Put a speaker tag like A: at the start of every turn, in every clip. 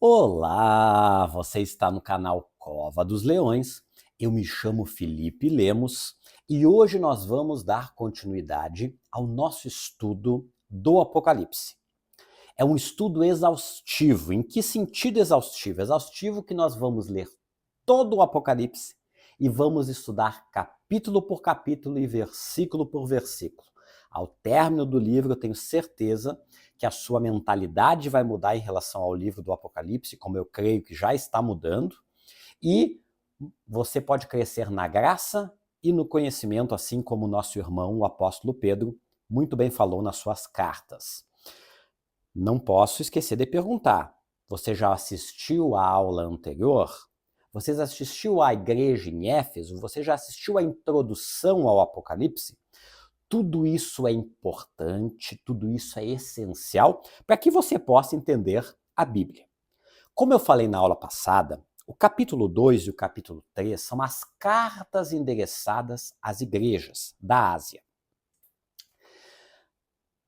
A: Olá, você está no canal Cova dos Leões. Eu me chamo Felipe Lemos e hoje nós vamos dar continuidade ao nosso estudo do Apocalipse. É um estudo exaustivo. Em que sentido exaustivo? Exaustivo que nós vamos ler todo o Apocalipse e vamos estudar capítulo por capítulo e versículo por versículo. Ao término do livro, eu tenho certeza que a sua mentalidade vai mudar em relação ao livro do Apocalipse, como eu creio que já está mudando, e você pode crescer na graça e no conhecimento, assim como o nosso irmão, o apóstolo Pedro, muito bem falou nas suas cartas. Não posso esquecer de perguntar, você já assistiu à aula anterior? Você já assistiu à igreja em Éfeso? Você já assistiu à introdução ao Apocalipse? Tudo isso é importante, tudo isso é essencial para que você possa entender a Bíblia. Como eu falei na aula passada, o capítulo 2 e o capítulo 3 são as cartas endereçadas às igrejas da Ásia.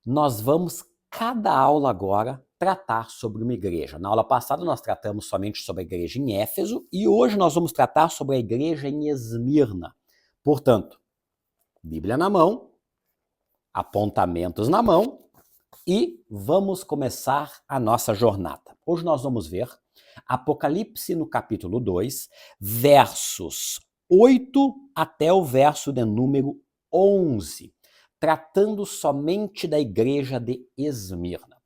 A: Nós vamos, cada aula agora, tratar sobre uma igreja. Na aula passada nós tratamos somente sobre a igreja em Éfeso e hoje nós vamos tratar sobre a igreja em Esmirna. Portanto, Bíblia na mão, apontamentos na mão e vamos começar a nossa jornada. Hoje nós vamos ver Apocalipse no capítulo 2, versos 8 até o verso de número 11, tratando somente da igreja de Esmirna.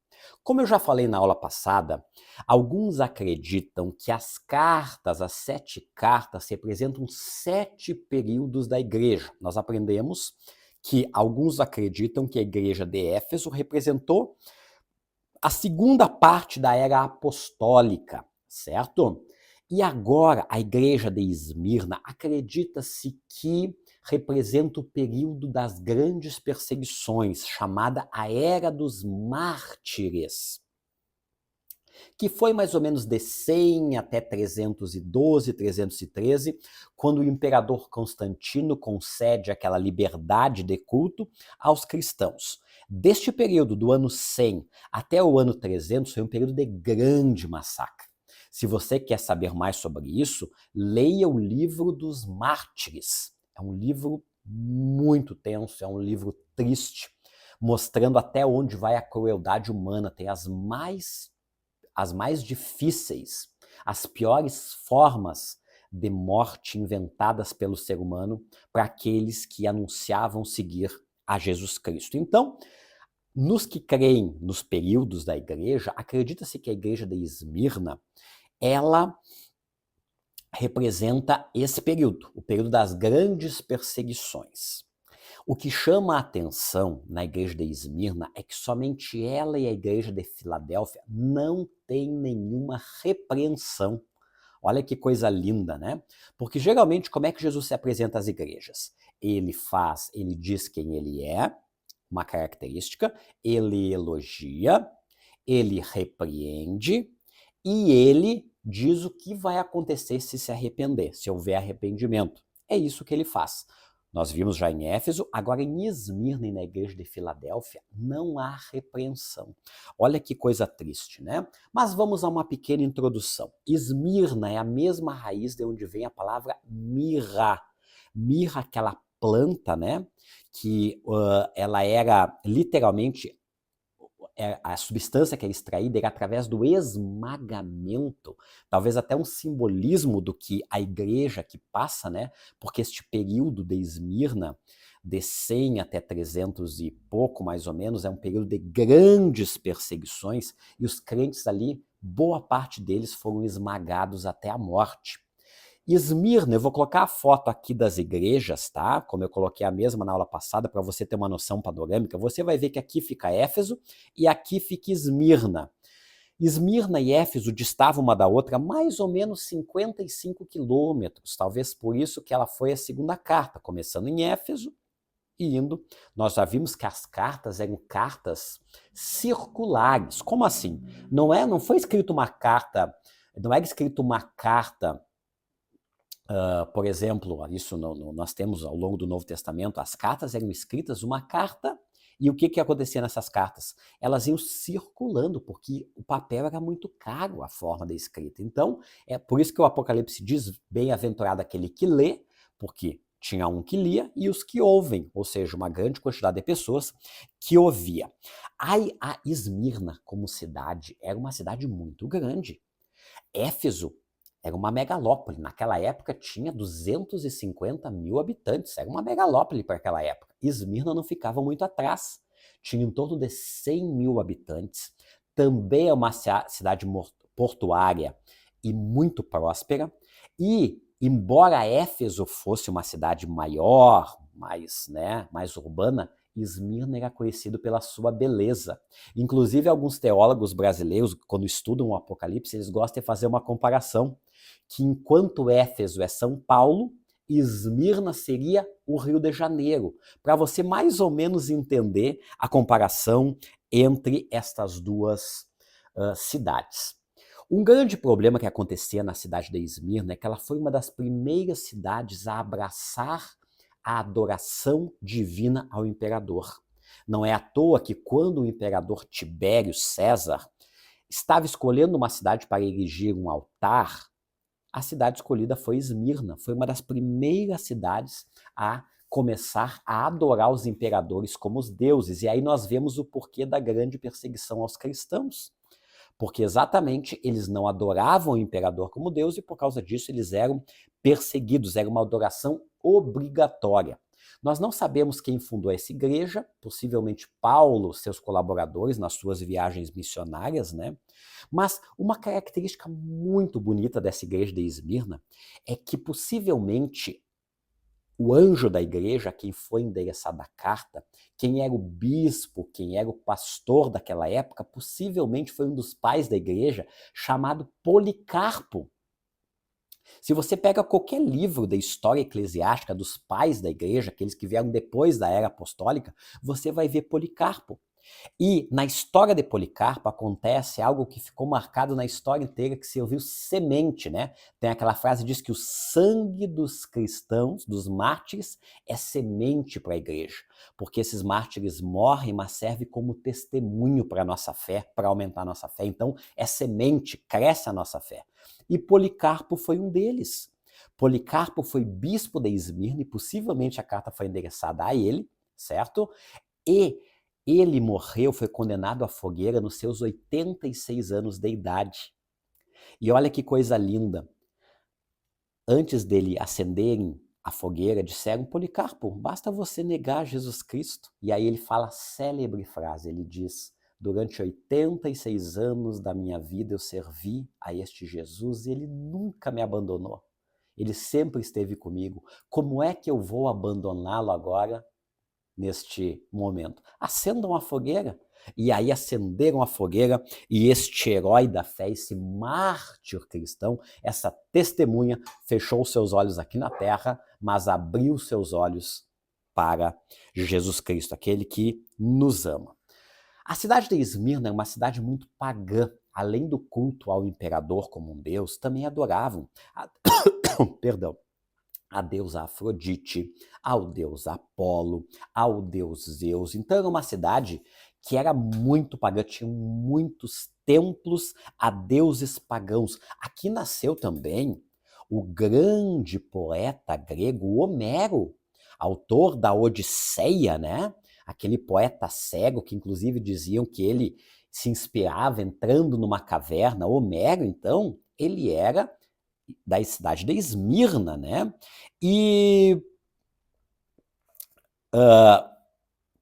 A: Como eu já falei na aula passada, alguns acreditam que as cartas, as 7 cartas, representam 7 períodos da igreja. Nós aprendemos que alguns acreditam que a igreja de Éfeso representou a segunda parte da era apostólica, certo? E agora a igreja de Esmirna acredita-se que representa o período das grandes perseguições, chamada a Era dos Mártires, que foi mais ou menos de 100 até 312, 313, quando o imperador Constantino concede aquela liberdade de culto aos cristãos. Deste período, do ano 100 até o ano 300, foi um período de grande massacre. Se você quer saber mais sobre isso, leia o livro dos Mártires. É um livro muito tenso, é um livro triste, mostrando até onde vai a crueldade humana. Tem as mais difíceis, as piores formas de morte inventadas pelo ser humano para aqueles que anunciavam seguir a Jesus Cristo. Então, nos que creem nos períodos da igreja, acredita-se que a igreja de Esmirna, ela representa esse período, o período das grandes perseguições. O que chama a atenção na igreja de Esmirna é que somente ela e a igreja de Filadélfia não têm nenhuma repreensão. Olha que coisa linda, né? Porque geralmente como é que Jesus se apresenta às igrejas? Ele diz quem ele é, uma característica, ele elogia, ele repreende e ele diz o que vai acontecer se arrepender, se houver arrependimento. É isso que ele faz. Nós vimos já em Éfeso, agora em Esmirna e na igreja de Filadélfia, não há repreensão. Olha que coisa triste, né? Mas vamos a uma pequena introdução. Esmirna é a mesma raiz de onde vem a palavra mirra. Mirra, aquela planta, né? Que ela era literalmente a substância que é extraída era através do esmagamento, talvez até um simbolismo do que a igreja que passa, né? Porque este período de Esmirna, de 100 até 300 e pouco, mais ou menos, é um período de grandes perseguições e os crentes ali, boa parte deles foram esmagados até a morte. Esmirna, eu vou colocar a foto aqui das igrejas, tá? Como eu coloquei a mesma na aula passada, para você ter uma noção panorâmica, você vai ver que aqui fica Éfeso e aqui fica Esmirna. Esmirna e Éfeso distavam uma da outra mais ou menos 55 quilômetros, talvez por isso que ela foi a segunda carta, começando em Éfeso e indo. Nós já vimos que as cartas eram cartas circulares. Como assim? Não foi escrito uma carta, não era escrito uma carta Por exemplo, isso nós temos ao longo do Novo Testamento, as cartas eram escritas, uma carta, e o que acontecia nessas cartas? Elas iam circulando, porque o papel era muito caro, a forma da escrita. Então, é por isso que o Apocalipse diz, bem-aventurado aquele que lê, porque tinha um que lia e os que ouvem, ou seja, uma grande quantidade de pessoas que ouvia. A Esmirna, como cidade, era uma cidade muito grande. Éfeso era uma megalópole. Naquela época tinha 250 mil habitantes. Era uma megalópole para aquela época. Esmirna não ficava muito atrás. Tinha em torno de 100 mil habitantes. Também é uma cidade portuária e muito próspera. E, embora Éfeso fosse uma cidade maior, mais urbana, Esmirna era conhecido pela sua beleza. Inclusive, alguns teólogos brasileiros, quando estudam o Apocalipse, eles gostam de fazer uma comparação, que enquanto Éfeso é São Paulo, Esmirna seria o Rio de Janeiro, para você mais ou menos entender a comparação entre estas duas cidades. Um grande problema que acontecia na cidade de Esmirna é que ela foi uma das primeiras cidades a abraçar a adoração divina ao imperador. Não é à toa que quando o imperador Tibério César estava escolhendo uma cidade para erigir um altar, a cidade escolhida foi Esmirna. Foi uma das primeiras cidades a começar a adorar os imperadores como os deuses. E aí nós vemos o porquê da grande perseguição aos cristãos. Porque exatamente eles não adoravam o imperador como Deus e por causa disso eles eram perseguidos, era uma adoração obrigatória. Nós não sabemos quem fundou essa igreja, possivelmente Paulo, seus colaboradores nas suas viagens missionárias, né? Mas uma característica muito bonita dessa igreja de Esmirna é que possivelmente o anjo da igreja, a quem foi endereçada a carta, quem era o bispo, quem era o pastor daquela época, possivelmente foi um dos pais da igreja, chamado Policarpo. Se você pega qualquer livro da história eclesiástica dos pais da igreja, aqueles que vieram depois da era apostólica, você vai ver Policarpo. E na história de Policarpo acontece algo que ficou marcado na história inteira, que serviu semente, né? Tem aquela frase que diz que o sangue dos cristãos, dos mártires, é semente para a igreja. Porque esses mártires morrem, mas servem como testemunho para a nossa fé, para aumentar a nossa fé. Então, é semente, cresce a nossa fé. E Policarpo foi um deles. Policarpo foi bispo de Esmirna e possivelmente a carta foi endereçada a ele, certo? E ele morreu, foi condenado à fogueira nos seus 86 anos de idade. E olha que coisa linda. Antes dele acenderem a fogueira, disseram, Policarpo, basta você negar Jesus Cristo. E aí ele fala a célebre frase, ele diz, durante 86 anos da minha vida eu servi a este Jesus e ele nunca me abandonou. Ele sempre esteve comigo. Como é que eu vou abandoná-lo agora? Neste momento. Acendam a fogueira. E aí acenderam a fogueira e este herói da fé, esse mártir cristão, essa testemunha, fechou seus olhos aqui na terra, mas abriu seus olhos para Jesus Cristo, aquele que nos ama. A cidade de Esmirna é uma cidade muito pagã. Além do culto ao imperador como um deus, também adoravam perdão, a deusa Afrodite, ao deus Apolo, ao deus Zeus. Então era uma cidade que era muito pagã, tinha muitos templos a deuses pagãos. Aqui nasceu também o grande poeta grego Homero, autor da Odisseia, né? Aquele poeta cego que inclusive diziam que ele se inspirava entrando numa caverna. Homero, então, ele era da cidade de Esmirna, né? E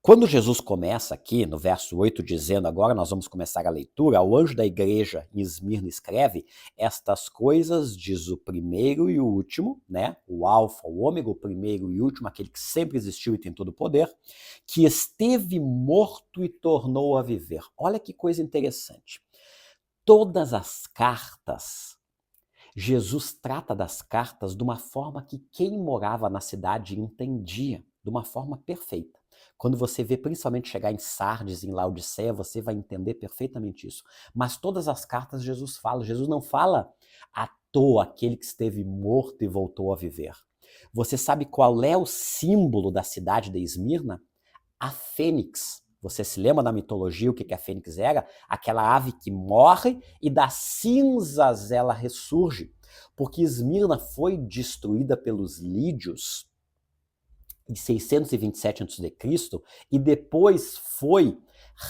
A: quando Jesus começa aqui, no verso 8, dizendo, agora nós vamos começar a leitura, o anjo da igreja em Esmirna escreve, estas coisas diz o primeiro e o último, né? O alfa, o ômega, o primeiro e o último, aquele que sempre existiu e tem todo o poder, que esteve morto e tornou a viver. Olha que coisa interessante. Todas as cartas, Jesus trata das cartas de uma forma que quem morava na cidade entendia, de uma forma perfeita. Quando você vê principalmente chegar em Sardes, em Laodiceia, você vai entender perfeitamente isso. Mas todas as cartas Jesus fala. Jesus não fala a ressuscitou, aquele que esteve morto e voltou a viver. Você sabe qual é o símbolo da cidade de Esmirna? A fênix. Você se lembra da mitologia o que a fênix era? Aquela ave que morre e das cinzas ela ressurge. Porque Esmirna foi destruída pelos lídios em 627 a.C. e depois foi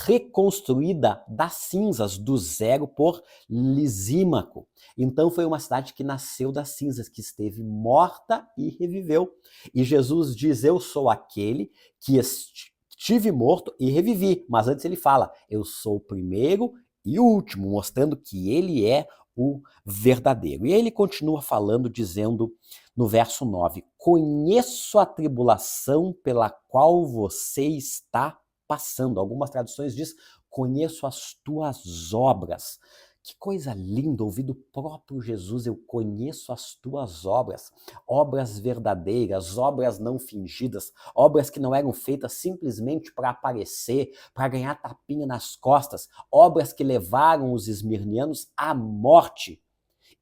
A: reconstruída das cinzas, do zero, por Lisímaco. Então foi uma cidade que nasceu das cinzas, que esteve morta e reviveu. E Jesus diz, eu sou aquele que estive morto e revivi. Mas antes ele fala, eu sou o primeiro e o último, mostrando que ele é o verdadeiro. E aí ele continua falando, dizendo no verso 9, conheço a tribulação pela qual você está passando. Algumas traduções diz, conheço as tuas obras. Que coisa linda ouvir do próprio Jesus, eu conheço as tuas obras, obras verdadeiras, obras não fingidas, obras que não eram feitas simplesmente para aparecer, para ganhar tapinha nas costas, obras que levaram os esmirnianos à morte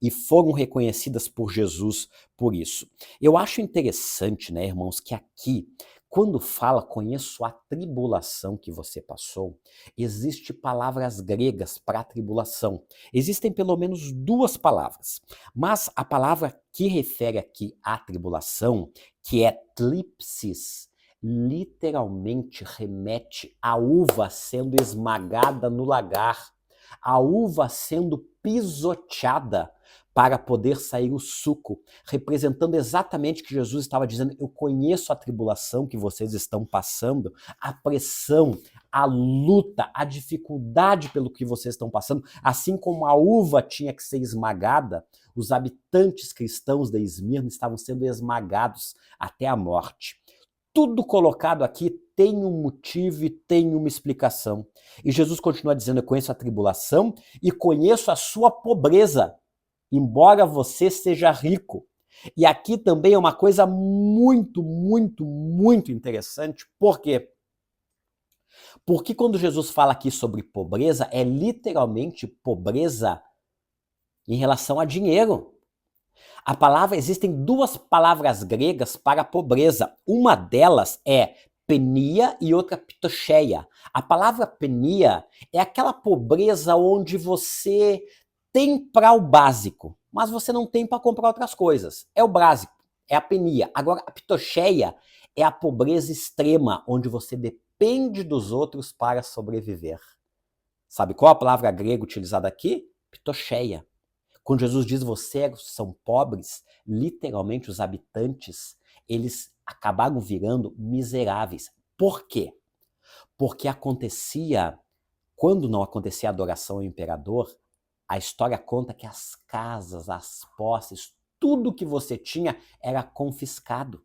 A: e foram reconhecidas por Jesus por isso. Eu acho interessante, né, irmãos, que aqui, quando fala conheço a tribulação que você passou, existem palavras gregas para tribulação. Existem pelo menos duas palavras, mas a palavra que refere aqui à tribulação, que é tlipsis, literalmente remete à uva sendo esmagada no lagar, a uva sendo pisoteada para poder sair o suco, representando exatamente o que Jesus estava dizendo, eu conheço a tribulação que vocês estão passando, a pressão, a luta, a dificuldade pelo que vocês estão passando, assim como a uva tinha que ser esmagada, os habitantes cristãos de Esmirna estavam sendo esmagados até a morte. Tudo colocado aqui tem um motivo e tem uma explicação. E Jesus continua dizendo, eu conheço a tribulação e conheço a sua pobreza, embora você seja rico. E aqui também é uma coisa muito, muito, muito interessante. Por quê? Porque quando Jesus fala aqui sobre pobreza, é literalmente pobreza em relação a dinheiro. A palavra, existem duas palavras gregas para pobreza. Uma delas é penia e outra pitocheia. A palavra penia é aquela pobreza onde você tem para o básico, mas você não tem para comprar outras coisas. É o básico, é a penia. Agora, a pitocheia é a pobreza extrema, onde você depende dos outros para sobreviver. Sabe qual a palavra grega utilizada aqui? Pitocheia. Quando Jesus diz vocês são pobres, literalmente os habitantes, eles acabaram virando miseráveis. Por quê? Porque acontecia, quando não acontecia a adoração ao imperador, a história conta que as casas, as posses, tudo que você tinha era confiscado.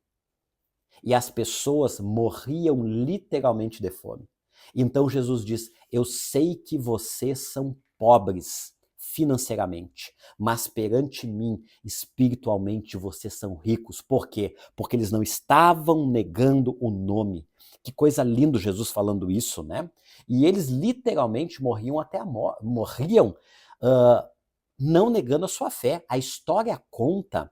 A: E as pessoas morriam literalmente de fome. Então Jesus diz, eu sei que vocês são pobres financeiramente, mas perante mim, espiritualmente, vocês são ricos. Por quê? Porque eles não estavam negando o nome. Que coisa linda Jesus falando isso, né? E eles literalmente morriam até a morte, morriam não negando a sua fé. A história conta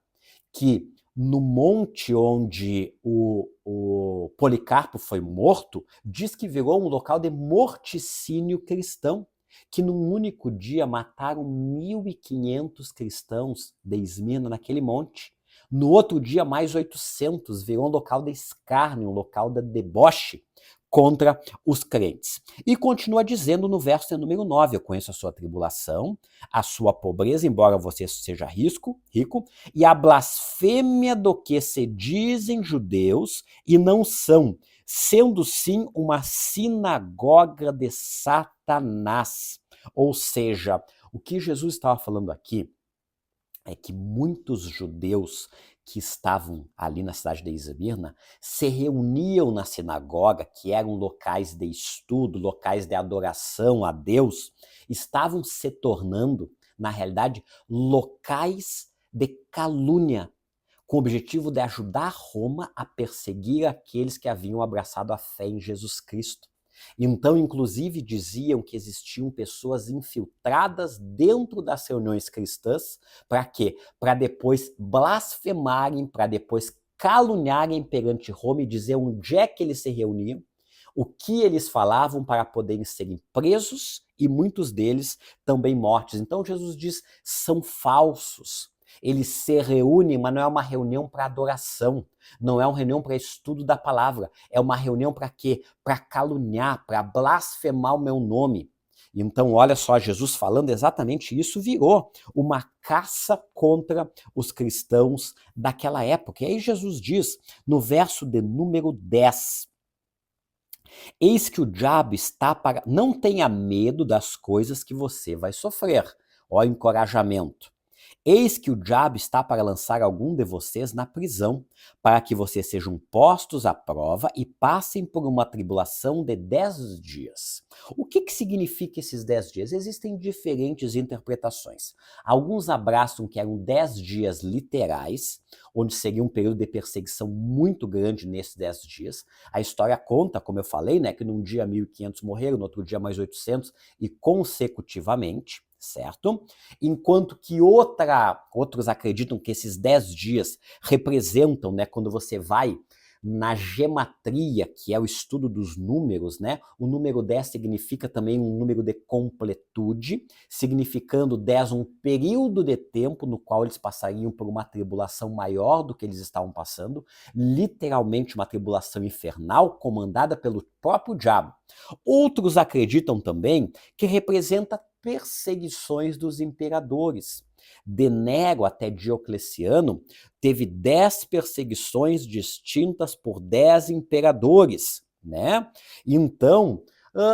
A: que no monte onde o Policarpo foi morto, diz que virou um local de morticínio cristão, que num único dia mataram 1.500 cristãos de Esmirna naquele monte. No outro dia, mais 800, virou um local de escárnio, um local de deboche contra os crentes. E continua dizendo no verso número 9, eu conheço a sua tribulação, a sua pobreza, embora você seja rico, e a blasfêmia do que se dizem judeus e não são, sendo sim uma sinagoga de Satanás. Ou seja, o que Jesus estava falando aqui é que muitos judeus que estavam ali na cidade de Esmirna se reuniam na sinagoga, que eram locais de estudo, locais de adoração a Deus, estavam se tornando, na realidade, locais de calúnia, com o objetivo de ajudar Roma a perseguir aqueles que haviam abraçado a fé em Jesus Cristo. Então, inclusive, diziam que existiam pessoas infiltradas dentro das reuniões cristãs. Para quê? Para depois blasfemarem, para depois caluniarem perante Roma e dizer onde é que eles se reuniam, o que eles falavam para poderem serem presos e muitos deles também mortos. Então Jesus diz, são falsos. Eles se reúnem, mas não é uma reunião para adoração, não é uma reunião para estudo da palavra, é uma reunião para quê? Para caluniar, para blasfemar o meu nome. Então, olha só, Jesus falando exatamente isso virou uma caça contra os cristãos daquela época. E aí Jesus diz, no verso de número 10, eis que o diabo está para... Não tenha medo das coisas que você vai sofrer. Ó, encorajamento. Eis que o diabo está para lançar algum de vocês na prisão, para que vocês sejam postos à prova e passem por uma tribulação de 10 dias. O que significa esses 10 dias? Existem diferentes interpretações. Alguns abraçam que eram 10 dias literais, onde seria um período de perseguição muito grande nesses 10 dias. A história conta, como eu falei, né, que num dia 1.500 morreram, no outro dia mais 800 e consecutivamente, certo? Enquanto que outros acreditam que esses 10 dias representam, né, quando você vai na gematria, que é o estudo dos números, né? O número 10 significa também um número de completude, significando 10 um período de tempo no qual eles passariam por uma tribulação maior do que eles estavam passando, literalmente uma tribulação infernal comandada pelo próprio diabo. Outros acreditam também que representa perseguições dos imperadores. De Nero até Diocleciano, teve 10 perseguições distintas por 10 imperadores, né? Então,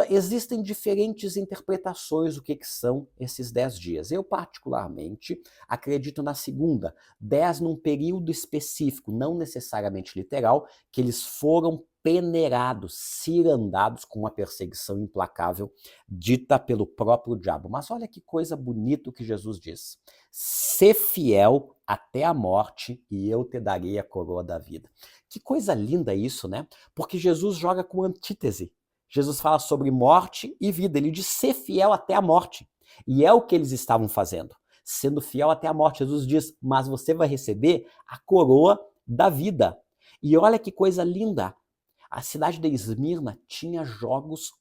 A: existem diferentes interpretações do que são esses 10 dias. Eu, particularmente, acredito na segunda, 10 num período específico, não necessariamente literal, que eles foram peneirados, cirandados com uma perseguição implacável dita pelo próprio diabo. Mas olha que coisa bonita que Jesus diz. Sê fiel até a morte e eu te darei a coroa da vida. Que coisa linda isso, né? Porque Jesus joga com antítese. Jesus fala sobre morte e vida. Ele diz ser fiel até a morte. E é o que eles estavam fazendo. Sendo fiel até a morte. Jesus diz, mas você vai receber a coroa da vida. E olha que coisa linda. A cidade de Esmirna tinha jogos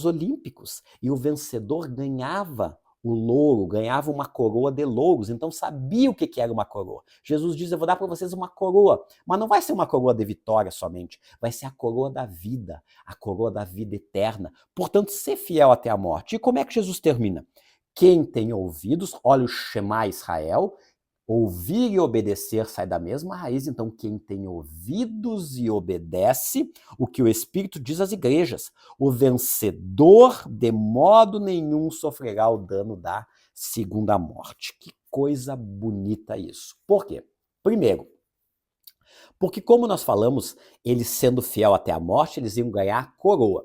A: olímpicos e o vencedor ganhava o louro, ganhava uma coroa de louros, então sabia o que era uma coroa. Jesus diz, eu vou dar para vocês uma coroa, mas não vai ser uma coroa de vitória somente, vai ser a coroa da vida eterna. Portanto, ser fiel até a morte. E como é que Jesus termina? Quem tem ouvidos, olha o Shema Israel, ouvir e obedecer sai da mesma raiz, então quem tem ouvidos e obedece o que o Espírito diz às igrejas, o vencedor de modo nenhum sofrerá o dano da segunda morte. Que coisa bonita isso. Por quê? Primeiro, porque como nós falamos, eles sendo fiel até a morte, eles iam ganhar coroa.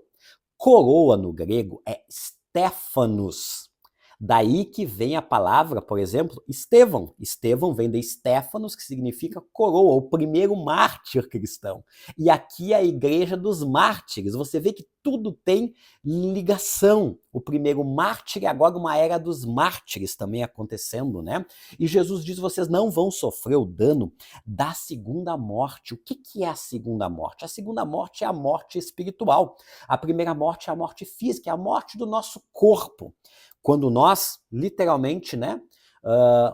A: Coroa no grego é Stéphanos. Daí que vem a palavra, por exemplo, Estevão. Estevão vem de Stéfanos, que significa coroa, o primeiro mártir cristão. E aqui é a igreja dos mártires. Você vê que tudo tem ligação. O primeiro mártir e agora uma era dos mártires também acontecendo, né? E Jesus diz, vocês não vão sofrer o dano da segunda morte. O que é a segunda morte? A segunda morte é a morte espiritual. A primeira morte é a morte física, é a morte do nosso corpo. Quando nós, literalmente, né,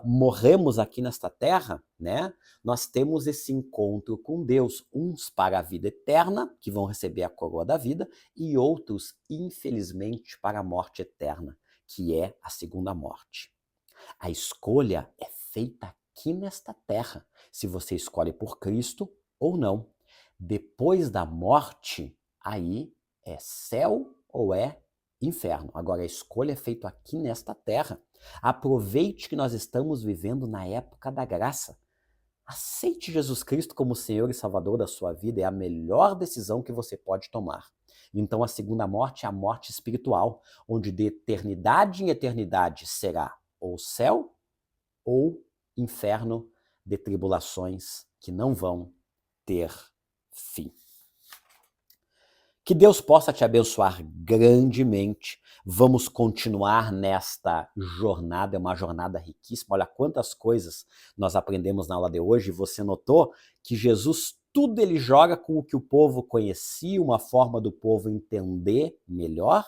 A: morremos aqui nesta terra, né, nós temos esse encontro com Deus, uns para a vida eterna, que vão receber a coroa da vida, e outros, infelizmente, para a morte eterna, que é a segunda morte. A escolha é feita aqui nesta terra, se você escolhe por Cristo ou não. Depois da morte, aí é céu ou é inferno. Agora, a escolha é feita aqui nesta terra. Aproveite que nós estamos vivendo na época da graça. Aceite Jesus Cristo como Senhor e Salvador da sua vida, é a melhor decisão que você pode tomar. Então, a segunda morte é a morte espiritual, onde de eternidade em eternidade será ou céu ou inferno de tribulações que não vão ter fim. Que Deus possa te abençoar grandemente. Vamos continuar nesta jornada, é uma jornada riquíssima. Olha quantas coisas nós aprendemos na aula de hoje. Você notou que Jesus, tudo ele joga com o que o povo conhecia, uma forma do povo entender melhor.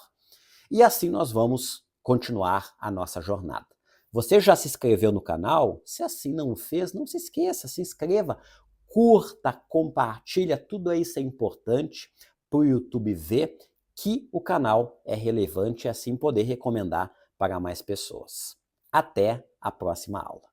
A: E assim nós vamos continuar a nossa jornada. Você já se inscreveu no canal? Se assim não o fez, não se esqueça, se inscreva, curta, compartilha, tudo isso é importante para o YouTube ver que o canal é relevante e assim poder recomendar para mais pessoas. Até a próxima aula.